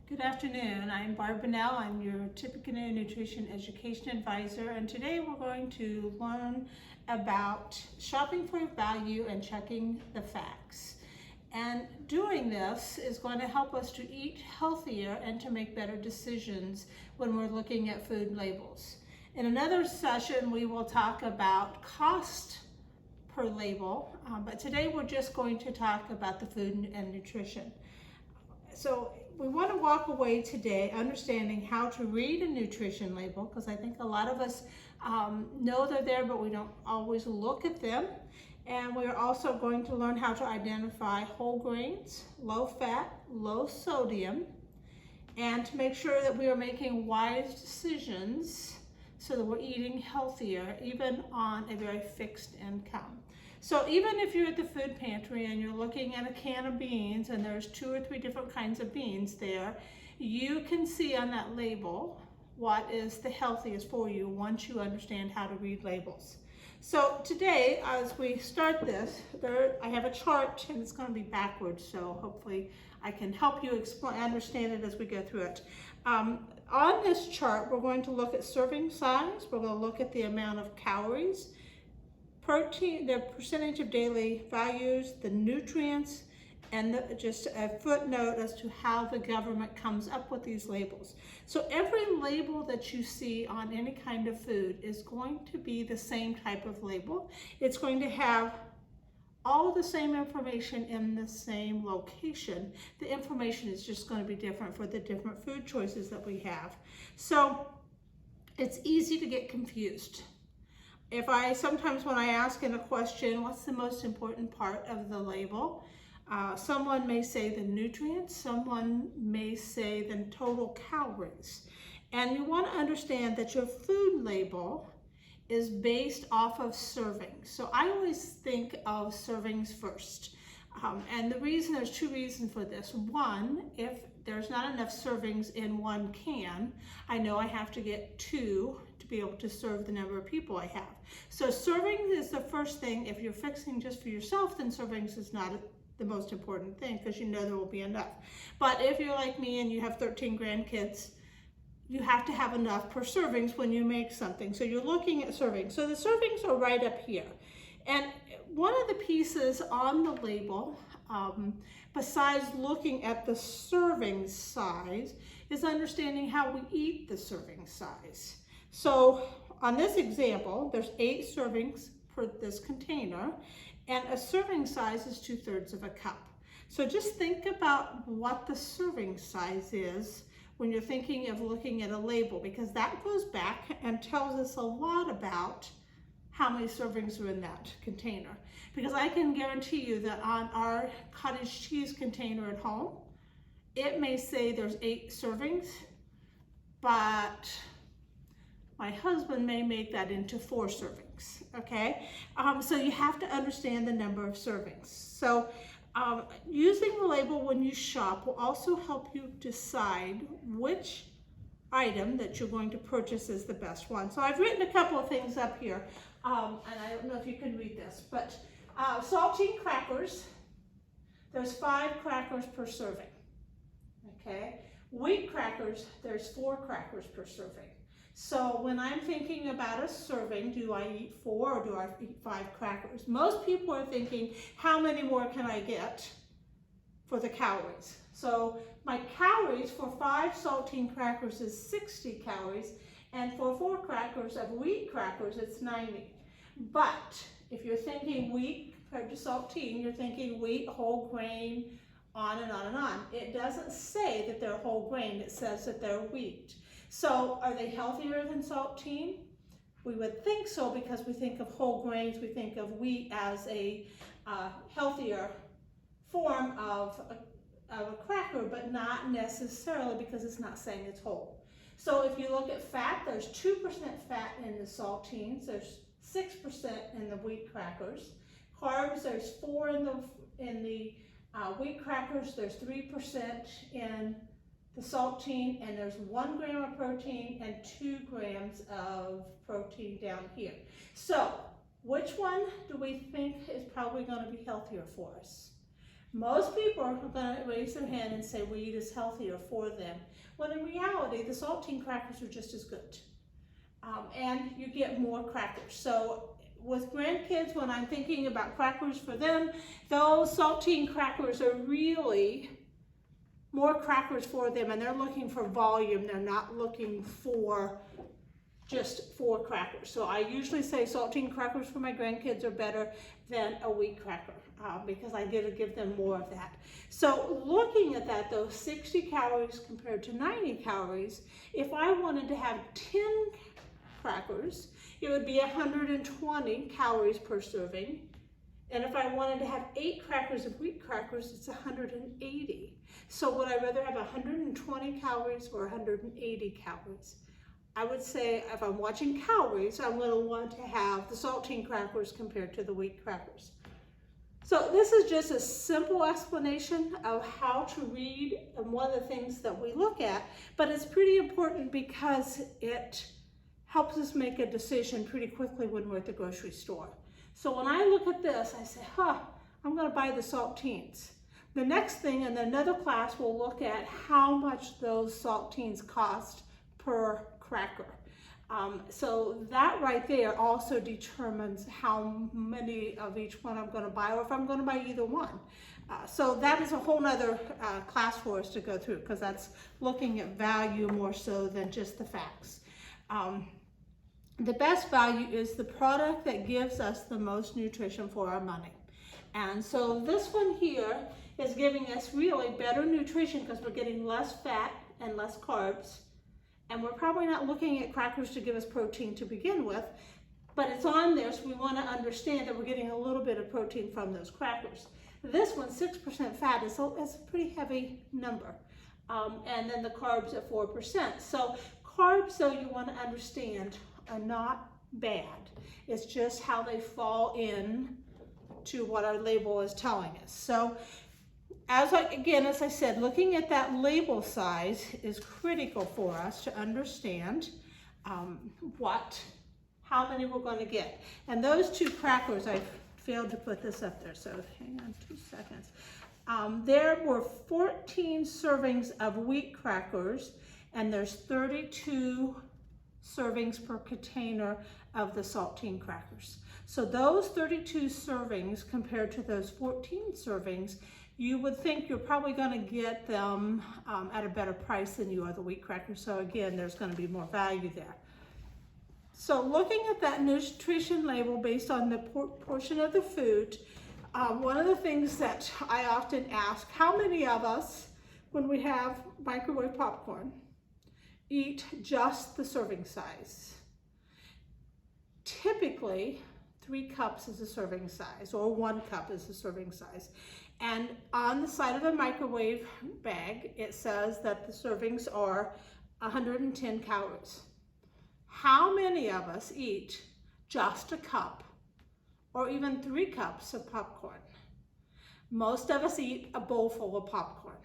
Good afternoon. I'm Barb. I'm your Tippecanoe Nutrition Education Advisor, and today we're going to learn about shopping for value and checking the facts. And doing this is going to help us to eat healthier and to make better decisions when we're looking at food labels. In another session, we will talk about cost per label, but today we're just going to talk about the food and nutrition. So we want to walk away today understanding how to read a nutrition label, because I think a lot of us know they're there, but we don't always look at them. And we're also going to learn how to identify whole grains, low fat, low sodium, and to make sure that we are making wise decisions so that we're eating healthier, even on a very fixed income. So even if you're at the food pantry and you're looking at a can of beans and there's 2 or 3 different kinds of beans there, you can see on that label what is the healthiest for you once you understand how to read labels. So today, as we start this, I have a chart and it's going to be backwards, so hopefully I can help you understand it as we go through it. On this chart, we're going to look at serving size, we're going to look at the amount of calories, protein, the percentage of daily values, the nutrients, and just a footnote as to how the government comes up with these labels. So every label that you see on any kind of food is going to be the same type of label. It's going to have all the same information in the same location. The information is just going to be different for the different food choices that we have. So it's easy to get confused. Sometimes when I ask in a question, what's the most important part of the label? Someone may say the nutrients, someone may say the total calories. And you want to understand that your food label is based off of servings. So I always think of servings first. And there's 2 reasons for this. One, if there's not enough servings in 1 can, I know I have to get 2 to be able to serve the number of people I have. So servings is the first thing. If you're fixing just for yourself, then servings is not the most important thing, because you know there will be enough. But if you're like me and you have 13 grandkids, you have to have enough per servings when you make something. So you're looking at servings. So the servings are right up here. And one of the pieces on the label, besides looking at the serving size, is understanding how we eat the serving size. So on this example, there's 8 servings per this container, and a serving size is 2/3 of a cup. So just think about what the serving size is when you're thinking of looking at a label, because that goes back and tells us a lot about how many servings are in that container. Because I can guarantee you that on our cottage cheese container at home, it may say there's 8 servings, but my husband may make that into 4 servings, okay? So you have to understand the number of servings. So using the label when you shop will also help you decide which item that you're going to purchase is the best one. So I've written a couple of things up here, and I don't know if you can read this, but saltine crackers, there's 5 crackers per serving, okay? Wheat crackers, there's 4 crackers per serving. So when I'm thinking about a serving, do I eat 4 or do I eat 5 crackers? Most people are thinking, how many more can I get for the calories? So my calories for 5 saltine crackers is 60 calories, and for 4 crackers of wheat crackers, it's 90. But if you're thinking wheat compared to saltine, you're thinking wheat, whole grain, on and on and on. It doesn't say that they're whole grain, it says that they're wheat. So are they healthier than saltine? We would think so, because we think of whole grains, we think of wheat as a healthier form of a cracker, but not necessarily, because it's not saying it's whole. So if you look at fat, there's 2% fat in the saltines, there's 6% in the wheat crackers. Carbs, there's 4 in the wheat crackers, there's 3% in the saltine, and there's 1 gram of protein and 2 grams of protein down here. So which one do we think is probably going to be healthier for us? Most people are going to raise their hand and say we eat is healthier for them, when in reality the saltine crackers are just as good. And you get more crackers. So with grandkids, when I'm thinking about crackers for them, those saltine crackers are really more crackers for them, and they're looking for volume. They're not looking for just 4 crackers. So I usually say saltine crackers for my grandkids are better than a wheat cracker because I get to give them more of that. So looking at that though, 60 calories compared to 90 calories, if I wanted to have 10 crackers, it would be 120 calories per serving. And if I wanted to have 8 crackers of wheat crackers, it's 180. So would I rather have 120 calories or 180 calories? I would say if I'm watching calories, I'm going to want to have the saltine crackers compared to the wheat crackers. So this is just a simple explanation of how to read and one of the things that we look at, but it's pretty important because it helps us make a decision pretty quickly when we're at the grocery store. So when I look at this, I say, I'm going to buy the saltines. The next thing in another class, we'll look at how much those saltines cost per cracker. So that right there also determines how many of each one I'm going to buy, or if I'm going to buy either one. So that is a whole nother class for us to go through, because that's looking at value more so than just the facts. The best value is the product that gives us the most nutrition for our money. And so this one here is giving us really better nutrition because we're getting less fat and less carbs. And we're probably not looking at crackers to give us protein to begin with, but it's on there, so we want to understand that we're getting a little bit of protein from those crackers. This one, 6% fat, is a pretty heavy number. And then the carbs at 4%. So carbs, though, you want to understand, are not bad. It's just how they fall in to what our label is telling us. So as I said, looking at that label size is critical for us to understand how many we're going to get. And those 2 crackers, I failed to put this up there, so hang on 2 seconds. There were 14 servings of wheat crackers, and there's 32 servings per container of the saltine crackers. So those 32 servings compared to those 14 servings, you would think you're probably going to get them at a better price than you are the wheat crackers. So again, there's going to be more value there. So looking at that nutrition label based on the portion of the food, one of the things that I often ask, how many of us, when we have microwave popcorn, eat just the serving size? Typically, 3 cups is a serving size, or 1 cup is a serving size. And on the side of the microwave bag, it says that the servings are 110 calories. How many of us eat just a cup or even 3 cups of popcorn? Most of us eat a bowl full of popcorn,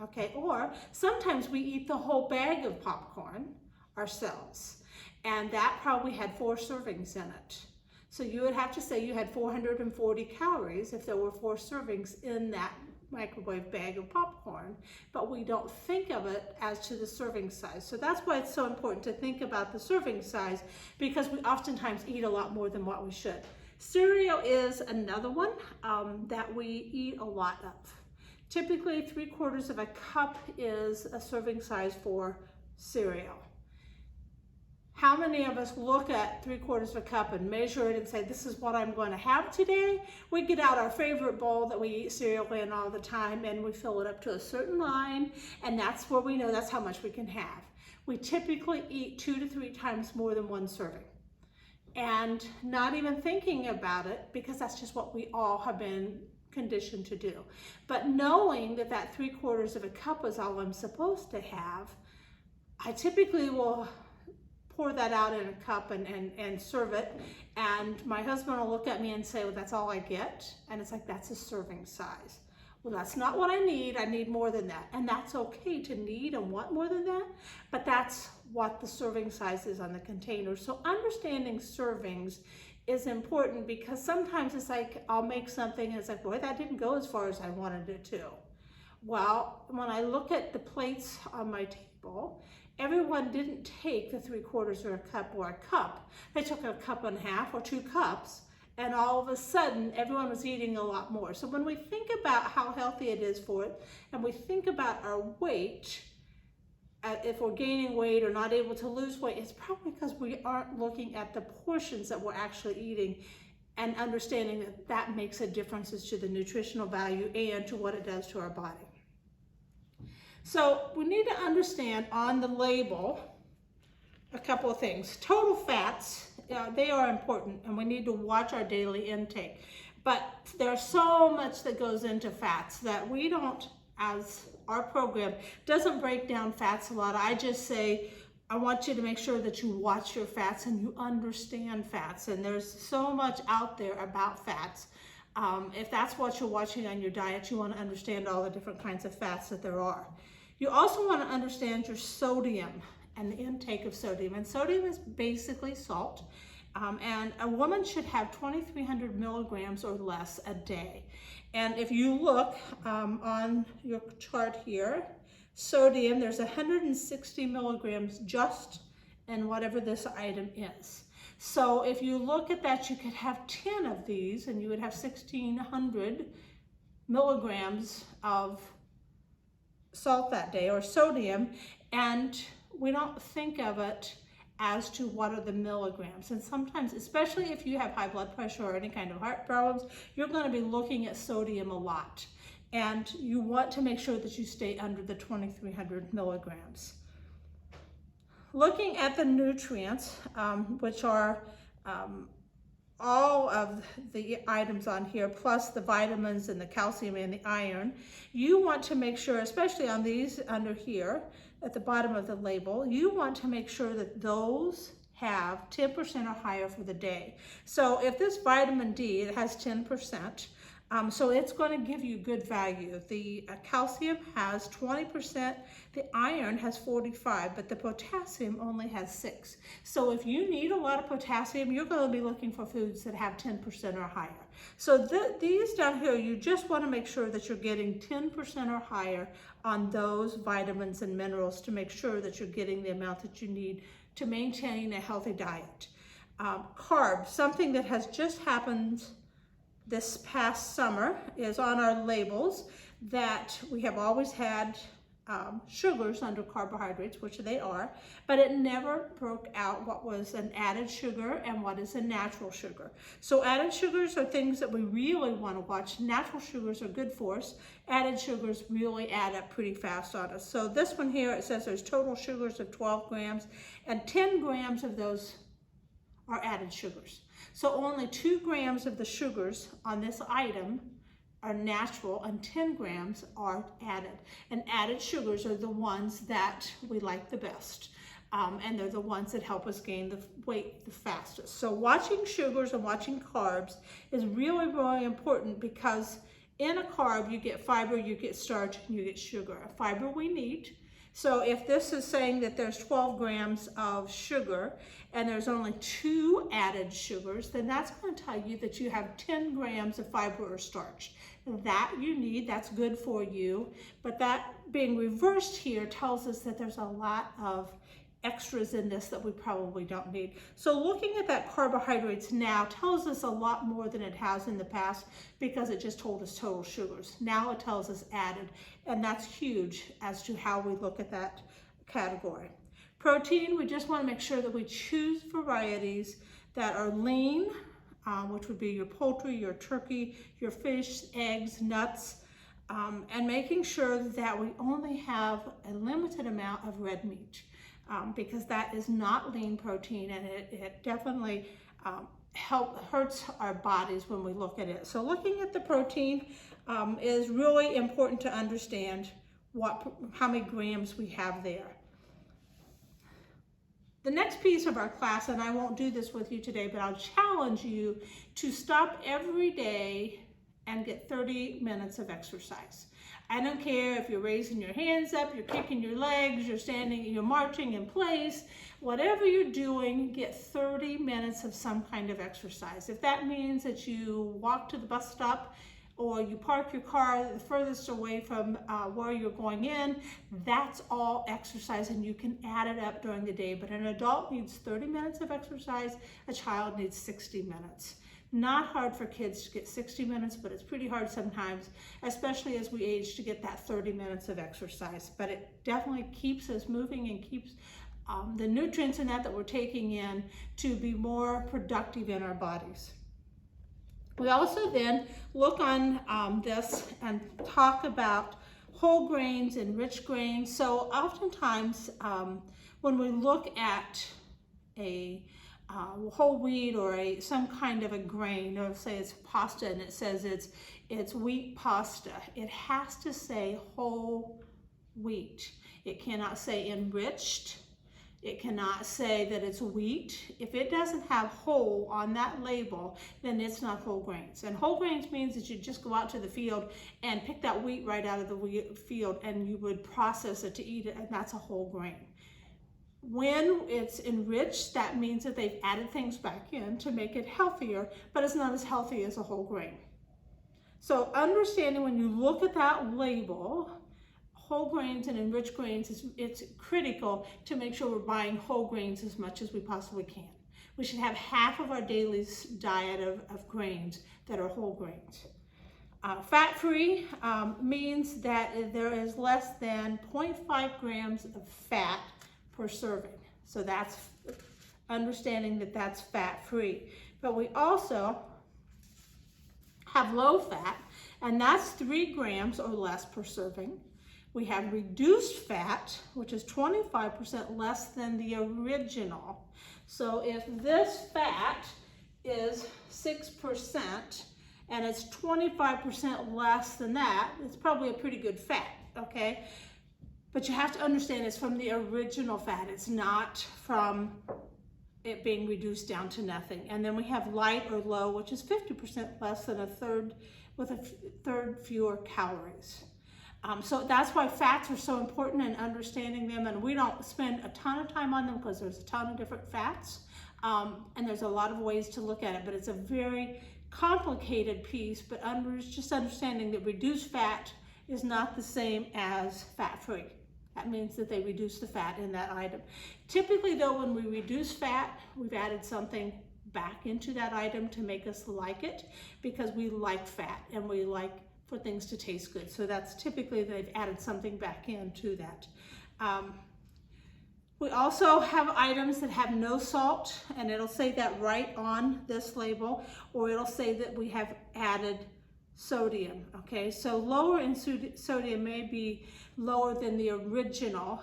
okay? Or sometimes we eat the whole bag of popcorn ourselves, and that probably had 4 servings in it. So you would have to say you had 440 calories if there were 4 servings in that microwave bag of popcorn, but we don't think of it as to the serving size. So that's why it's so important to think about the serving size, because we oftentimes eat a lot more than what we should. Cereal is another one that we eat a lot of. Typically 3/4 of a cup is a serving size for cereal. How many of us look at 3/4 of a cup and measure it and say, this is what I'm going to have today? We get out our favorite bowl that we eat cereal in all the time, and we fill it up to a certain line, and that's where we know that's how much we can have. We typically eat 2 to 3 times more than 1 serving. And not even thinking about it, because that's just what we all have been conditioned to do. But knowing that that 3/4 of a cup is all I'm supposed to have, I typically will pour that out in a cup and serve it, and my husband will look at me and say, well, that's all I get? And it's like, that's a serving size. Well, that's not what I need more than that. And that's okay to need and want more than that, but that's what the serving size is on the container. So understanding servings is important, because sometimes it's like I'll make something and it's like, boy, that didn't go as far as I wanted it to. Well, when I look at the plates on my table, everyone didn't take the 3/4 or a cup or a cup. They took a cup and a half or 2 cups, and all of a sudden everyone was eating a lot more. So when we think about how healthy it is for it, and we think about our weight, if we're gaining weight or not able to lose weight, it's probably because we aren't looking at the portions that we're actually eating and understanding that that makes a difference as to the nutritional value and to what it does to our body. So we need to understand on the label a couple of things. Total fats, they are important, and we need to watch our daily intake. But there's so much that goes into fats that we don't, as our program doesn't break down fats a lot. I just say, I want you to make sure that you watch your fats and you understand fats. And there's so much out there about fats. If that's what you're watching on your diet, you want to understand all the different kinds of fats that there are. You also want to understand your sodium and the intake of sodium. And sodium is basically salt. And a woman should have 2,300 milligrams or less a day. And if you look on your chart here, sodium, there's 160 milligrams just in whatever this item is. So if you look at that, you could have 10 of these and you would have 1,600 milligrams of salt that day, or sodium, and we don't think of it as to what are the milligrams. And sometimes, especially if you have high blood pressure or any kind of heart problems, you're going to be looking at sodium a lot. And you want to make sure that you stay under the 2,300 milligrams. Looking at the nutrients, which are all of the items on here, plus the vitamins and the calcium and the iron, you want to make sure, especially on these under here, at the bottom of the label, you want to make sure that those have 10% or higher for the day. So if this vitamin D, it has 10%, so it's going to give you good value. The calcium has 20%, the iron has 45%, but the potassium only has 6%. So if you need a lot of potassium, you're going to be looking for foods that have 10% or higher. So these down here, you just want to make sure that you're getting 10% or higher on those vitamins and minerals to make sure that you're getting the amount that you need to maintain a healthy diet. Carbs, something that has just happened this past summer, is on our labels that we have always had sugars under carbohydrates, which they are, but it never broke out what was an added sugar and what is a natural sugar. So added sugars are things that we really want to watch. Natural sugars are good for us. Added sugars really add up pretty fast on us. So this one here, it says there's total sugars of 12 grams, and 10 grams of those are added sugars. So only 2 grams of the sugars on this item are natural and 10 grams are added. And added sugars are the ones that we like the best. And they're the ones that help us gain the weight the fastest. So watching sugars and watching carbs is really, really important, because in a carb you get fiber, you get starch, and you get sugar. Fiber we need. So if this is saying that there's 12 grams of sugar and there's only 2 added sugars, then that's going to tell you that you have 10 grams of fiber or starch. That you need, that's good for you. But that being reversed here tells us that there's a lot of extras in this that we probably don't need. So looking at that carbohydrates now tells us a lot more than it has in the past, because it just told us total sugars. Now it tells us added, and that's huge as to how we look at that category. Protein, we just want to make sure that we choose varieties that are lean, which would be your poultry, your turkey, your fish, eggs, nuts, and making sure that we only have a limited amount of red meat. Because that is not lean protein, and it definitely hurts our bodies when we look at it. So looking at the protein is really important to understand how many grams we have there. The next piece of our class, and I won't do this with you today, but I'll challenge you to stop every day and get 30 minutes of exercise. I don't care if you're raising your hands up, you're kicking your legs, you're standing, you're marching in place, whatever you're doing, get 30 minutes of some kind of exercise. If that means that you walk to the bus stop or you park your car the furthest away from where you're going in, that's all exercise, and you can add it up during the day. But an adult needs 30 minutes of exercise, a child needs 60 minutes. Not hard for kids to get 60 minutes, but it's pretty hard sometimes, especially as we age, to get that 30 minutes of exercise. But it definitely keeps us moving and keeps the nutrients in that we're taking in to be more productive in our bodies. We also then look on this and talk about whole grains and rich grains. So oftentimes when we look at a whole wheat or some kind of a grain, or say it's pasta and it says it's wheat pasta, it has to say whole wheat. It cannot say enriched. It cannot say that it's wheat. If it doesn't have whole on that label, then it's not whole grains. And whole grains means that you just go out to the field and pick that wheat right out of the field and you would process it to eat it, and that's a whole grain. When it's enriched, that means that they've added things back in to make it healthier, but it's not as healthy as a whole grain. So understanding when you look at that label, whole grains and enriched grains, it's critical to make sure we're buying whole grains as much as we possibly can. We should have half of our daily diet of grains that are whole grains. Fat-free means that there is less than 0.5 grams of fat per serving. So that's understanding that that's fat-free. But we also have low fat, and that's 3 grams or less per serving. We have reduced fat, which is 25% less than the original. So if this fat is 6% and it's 25% less than that, it's probably a pretty good fat, okay? But you have to understand it's from the original fat. It's not from it being reduced down to nothing. And then we have light or low, which is 50% less than a third, with a third fewer calories. So that's why fats are so important in understanding them, and we don't spend a ton of time on them because there's a ton of different fats, and there's a lot of ways to look at it, but it's a very complicated piece, but just understanding that reduced fat is not the same as fat-free. That means that they reduce the fat in that item. Typically though, when we reduce fat, we've added something back into that item to make us like it, because we like fat and we like for things to taste good. So that's typically they've added something back into that. We also have items that have no salt, and it'll say that right on this label, or it'll say that we have added sodium, okay? So lower in sodium may be lower than the original,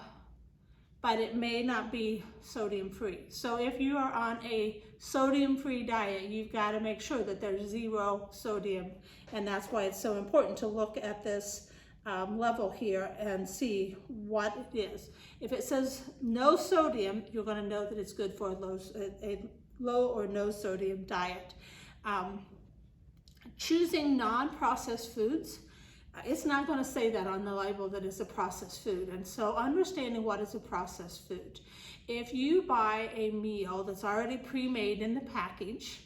but it may not be sodium free. So if you are on a sodium free diet, you've got to make sure that there's 0 sodium, and that's why it's so important to look at this level here and see what it is. If it says no sodium, you're going to know that it's good for a low or no sodium diet. Choosing non-processed foods, it's not going to say that on the label that it's a processed food. And so understanding what is a processed food. If you buy a meal that's already pre-made in the package,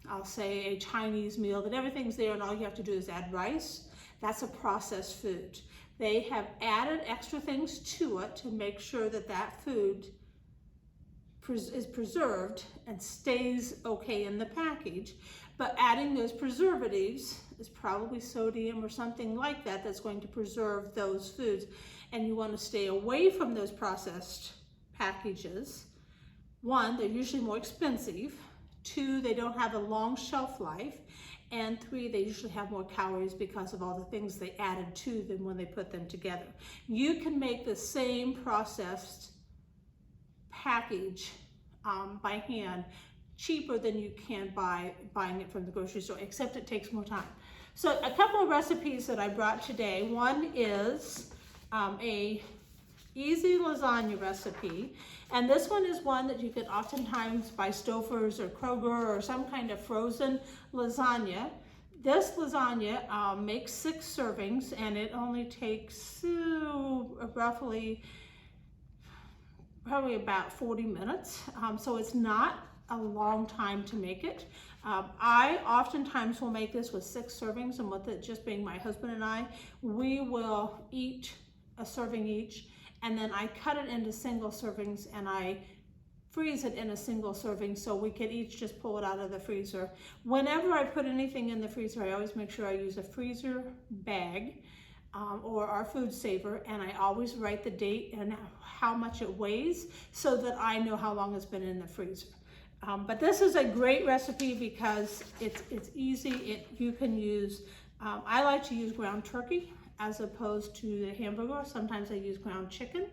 I'll say a Chinese meal that everything's there and all you have to do is add rice, that's a processed food. They have added extra things to it to make sure that that food is preserved and stays okay in the package, but adding those preservatives is probably sodium or something like that that's going to preserve those foods, and you want to stay away from those processed packages. 1, they're usually more expensive. 2, they don't have a long shelf life. And 3, they usually have more calories because of all the things they added to them when they put them together. You can make the same processed package by hand cheaper than you can buying it from the grocery store, except it takes more time. So a couple of recipes that I brought today. One is a easy lasagna recipe, and this one is one that you can oftentimes buy Stouffer's or Kroger or some kind of frozen lasagna. This lasagna makes 6 servings, and it only takes roughly probably about 40 minutes. So it's not a long time to make it. I oftentimes will make this with 6 servings, and with it just being my husband and I, we will eat a serving each, and then I cut it into single servings and I freeze it in a single serving so we can each just pull it out of the freezer. Whenever I put anything in the freezer, I always make sure I use a freezer bag or our food saver, and I always write the date and how much it weighs so that I know how long it's been in the freezer. But this is a great recipe because it's easy. You can use, I like to use ground turkey as opposed to the hamburger. Sometimes I use ground chicken.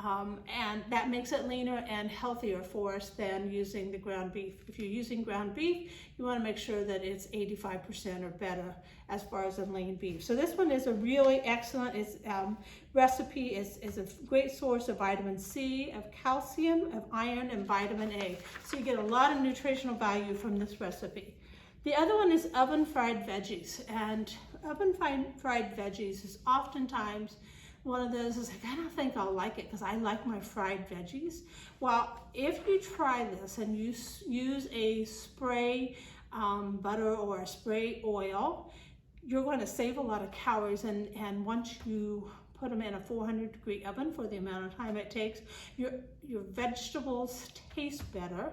And that makes it leaner and healthier for us than using the ground beef. If you're using ground beef, you want to make sure that it's 85% or better as far as a lean beef. So this one is a really excellent recipe. Is a great source of vitamin C, of calcium, of iron, and vitamin A. So you get a lot of nutritional value from this recipe. The other one is oven fried veggies, and oven fried veggies is oftentimes one of those is like, I don't think I'll like it because I like my fried veggies. Well, if you try this and you use a spray butter or a spray oil, you're going to save a lot of calories, and once you put them in a 400-degree oven for the amount of time it takes, your vegetables taste better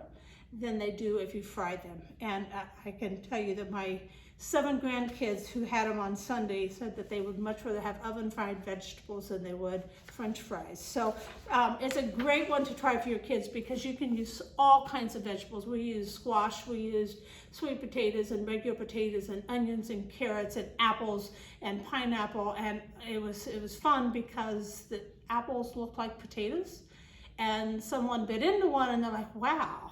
than they do if you fry them. And I can tell you that my 7 grandkids who had them on Sunday said that they would much rather have oven fried vegetables than they would French fries. So it's a great one to try for your kids because you can use all kinds of vegetables. We use squash, we use sweet potatoes and regular potatoes and onions and carrots and apples and pineapple, and it was fun because the apples looked like potatoes, and someone bit into one and they're like, wow,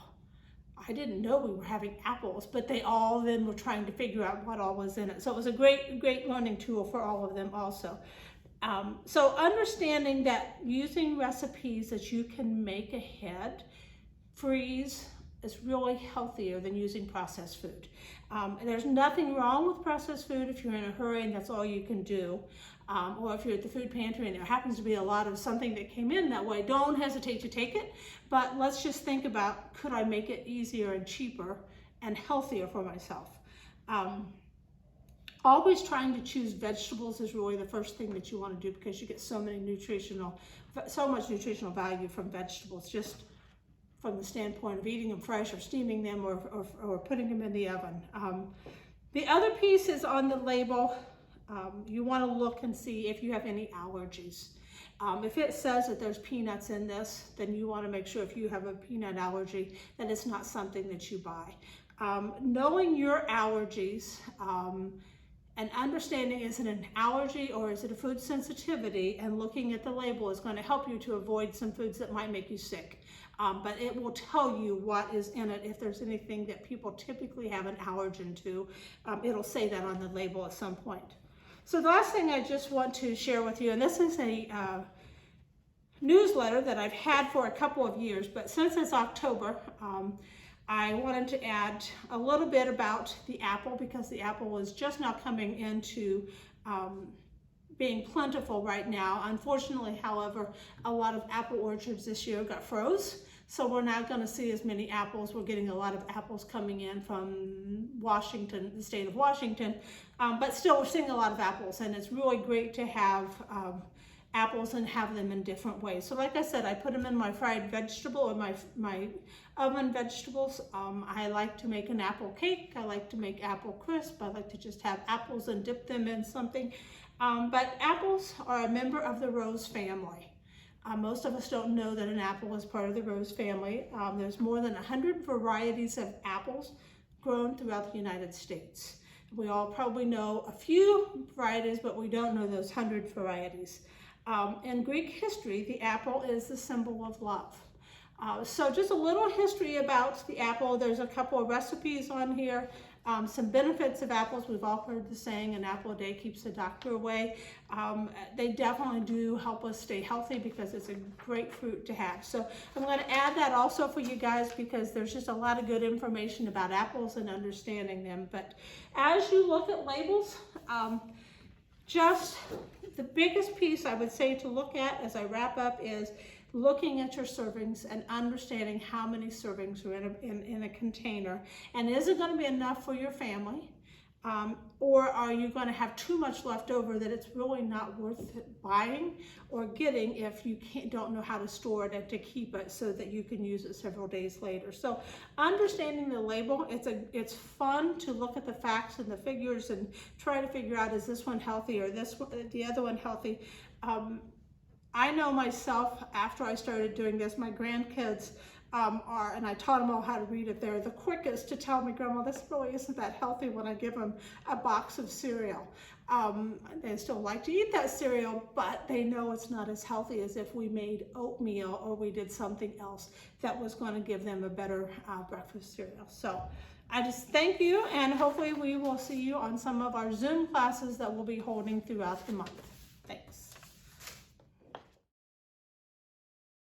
I didn't know we were having apples, but they all then were trying to figure out what all was in it. So it was a great learning tool for all of them also. So understanding that using recipes that you can make ahead, freeze, is really healthier than using processed food. There's nothing wrong with processed food if you're in a hurry and that's all you can do. Or if you're at the food pantry and there happens to be a lot of something that came in that way, don't hesitate to take it. But let's just think about, could I make it easier and cheaper and healthier for myself? Always trying to choose vegetables is really the first thing that you want to do because you get so much nutritional value from vegetables, just from the standpoint of eating them fresh or steaming them or putting them in the oven. The other piece is on the label. You want to look and see if you have any allergies. If it says that there's peanuts in this, then you want to make sure if you have a peanut allergy that it's not something that you buy. Knowing your allergies and understanding, is it an allergy or is it a food sensitivity, and looking at the label is going to help you to avoid some foods that might make you sick. But it will tell you what is in it. If there's anything that people typically have an allergen to, it'll say that on the label at some point. So the last thing I just want to share with you, and this is a newsletter that I've had for a couple of years, but since it's October, I wanted to add a little bit about the apple because the apple is just now coming into being plentiful right now. Unfortunately, however, a lot of apple orchards this year got froze, so we're not going to see as many apples. We're getting a lot of apples coming in from Washington, the state of Washington, but still we're seeing a lot of apples, and it's really great to have apples and have them in different ways. So like I said, I put them in my fried vegetable or my oven vegetables. I like to make an apple cake. I like to make apple crisp. I like to just have apples and dip them in something. But apples are a member of the rose family. Most of us don't know that an apple is part of the rose family. There's more than 100 varieties of apples grown throughout the United States. We all probably know a few varieties, but we don't know those 100 varieties. In Greek history, the apple is the symbol of love. So just a little history about the apple. There's a couple of recipes on here. Some benefits of apples, we've all heard the saying, an apple a day keeps the doctor away. They definitely do help us stay healthy because it's a great fruit to have. So I'm going to add that also for you guys because there's just a lot of good information about apples and understanding them. But as you look at labels, just the biggest piece I would say to look at as I wrap up is looking at your servings and understanding how many servings are in a container, and is it going to be enough for your family, or are you going to have too much left over that it's really not worth buying or getting if you don't know how to store it and to keep it so that you can use it several days later. So understanding the label, it's fun to look at the facts and the figures and try to figure out, is this one healthy or the other one healthy. I know myself, after I started doing this, my grandkids and I taught them all how to read it, they're the quickest to tell me, Grandma, this really isn't that healthy when I give them a box of cereal. They still like to eat that cereal, but they know it's not as healthy as if we made oatmeal or we did something else that was going to give them a better breakfast cereal. So I just thank you, and hopefully we will see you on some of our Zoom classes that we'll be holding throughout the month. Thanks.